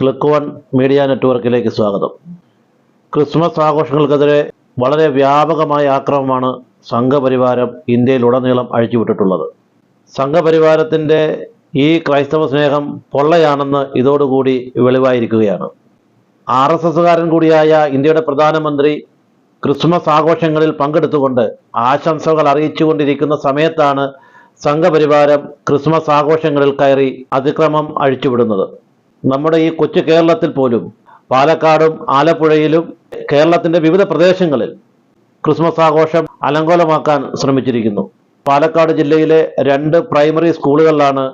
Click one media നെറ്റ്വർക്കിലേക്ക് സ്വാഗതം. Christmas ആഘോഷങ്ങൾക്കെതിരെ വളരെ വ്യാപകമായ ആക്രമണമാണ് സംഘപരിവാരം ഇന്ത്യയിലുടനീളം അഴിച്ചുവിട്ടിട്ടുള്ളത്. സംഘപരിവാരത്തിൻ്റെ ഈ ക്രൈസ്തവ സ്നേഹം പൊള്ളയാണെന്ന് ഇതോടുകൂടി വെളിവായിരിക്കുകയാണ്. RSSകാരൻ കൂടിയായ ഇന്ത്യയുടെ പ്രധാനമന്ത്രി ക്രിസ്മസ് ആഘോഷങ്ങളിൽ പങ്കെടുത്തുകൊണ്ട് ആശംസകൾ അറിയിച്ചുകൊണ്ടിരിക്കുന്ന സമയത്താണ് സംഘപരിവാരം ക്രിസ്മസ് ആഘോഷങ്ങളിൽ കയറി അതിക്രമം അഴിച്ചുവിടുന്നത്. നമ്മുടെ ഈ കൊച്ചു കേരളത്തിൽ പോലും പാലക്കാടും ആലപ്പുഴയിലും കേരളത്തിൻ്റെ വിവിധ പ്രദേശങ്ങളിൽ ക്രിസ്മസ് ആഘോഷം അലങ്കോലമാക്കാൻ ശ്രമിച്ചിരിക്കുന്നു. പാലക്കാട് ജില്ലയിലെ 2 പ്രൈമറി സ്കൂളുകളിലാണ്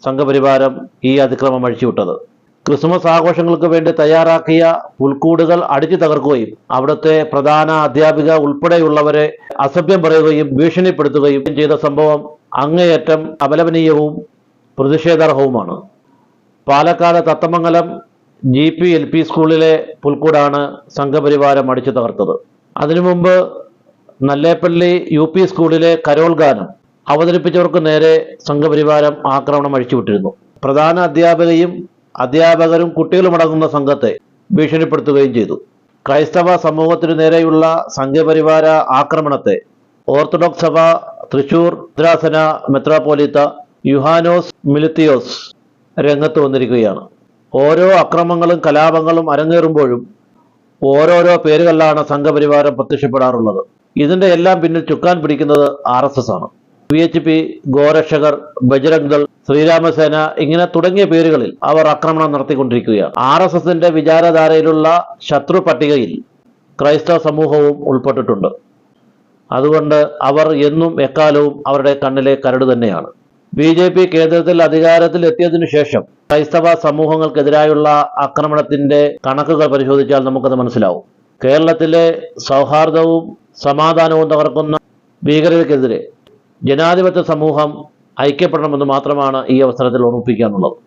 സംഘപരിവാരം ഈ അതിക്രമം അഴിച്ചുവിട്ടത്. ക്രിസ്മസ് ആഘോഷങ്ങൾക്ക് വേണ്ടി തയ്യാറാക്കിയ പുൽക്കൂടുകൾ അടിച്ചു തകർക്കുകയും അവിടുത്തെ പ്രധാന അധ്യാപിക ഉൾപ്പെടെയുള്ളവരെ അസഭ്യം പറയുകയും ഭീഷണിപ്പെടുത്തുകയും ചെയ്ത സംഭവം അങ്ങേയറ്റം അപലപനീയവും പ്രതിഷേധാർഹവുമാണ്. പാലക്കാട് തത്തമംഗലം GP-LP സ്കൂളിലെ പുൽക്കൂടാണ് സംഘപരിവാരം അടിച്ചു തകർത്തത്. അതിനു മുമ്പ് നല്ലേപ്പള്ളി UP സ്കൂളിലെ കരോൾ ഗാനം അവതരിപ്പിച്ചവർക്ക് നേരെ സംഘപരിവാരം ആക്രമണം അഴിച്ചുവിട്ടിരുന്നു. പ്രധാന അധ്യാപകരും കുട്ടികളുമടങ്ങുന്ന സംഘത്തെ ഭീഷണിപ്പെടുത്തുകയും ചെയ്തു. ക്രൈസ്തവ സമൂഹത്തിനു നേരെയുള്ള സംഘപരിവാര ആക്രമണത്തെ ഓർത്തഡോക്സ് സഭ തൃശൂർ ഭദ്രാസന മെത്രാപ്പോലീത്ത യുഹാനോസ് മിലിത്തിയോസ് രംഗത്ത് വന്നിരിക്കുകയാണ്. ഓരോ അക്രമങ്ങളും കലാപങ്ങളും അരങ്ങേറുമ്പോഴും ഓരോരോ പേരുകളിലാണ് സംഘപരിവാരം പ്രത്യക്ഷപ്പെടാറുള്ളത്. ഇതിൻ്റെ എല്ലാം പിന്നിൽ ചുക്കാൻ പിടിക്കുന്നത് RSS ആണ്. VHP, ഗോരക്ഷകർ, ബജ്രംഗ് ദൾ, ശ്രീരാമസേന ഇങ്ങനെ തുടങ്ങിയ പേരുകളിൽ അവർ ആക്രമണം നടത്തിക്കൊണ്ടിരിക്കുകയാണ്. RSSന്റെ വിചാരധാരയിലുള്ള ശത്രു പട്ടികയിൽ ക്രൈസ്തവ സമൂഹവും ഉൾപ്പെട്ടിട്ടുണ്ട്. അതുകൊണ്ട് അവർ എന്നും എക്കാലവും അവരുടെ കണ്ണിലെ കരട് തന്നെയാണ്. BJP കേന്ദ്രത്തിൽ അധികാരത്തിൽ എത്തിയതിനു ശേഷം ക്രൈസ്തവ സമൂഹങ്ങൾക്കെതിരായുള്ള ആക്രമണത്തിന്റെ കണക്കുകൾ പരിശോധിച്ചാൽ നമുക്കത് മനസ്സിലാവും. കേരളത്തിലെ സൗഹാർദ്ദവും സമാധാനവും തകർക്കുന്ന ഭീകരതയ്ക്കെതിരെ ജനാധിപത്യ സമൂഹം ഐക്യപ്പെടണമെന്ന് മാത്രമാണ് ഈ അവസരത്തിൽ ഓർമ്മിപ്പിക്കാനുള്ളത്.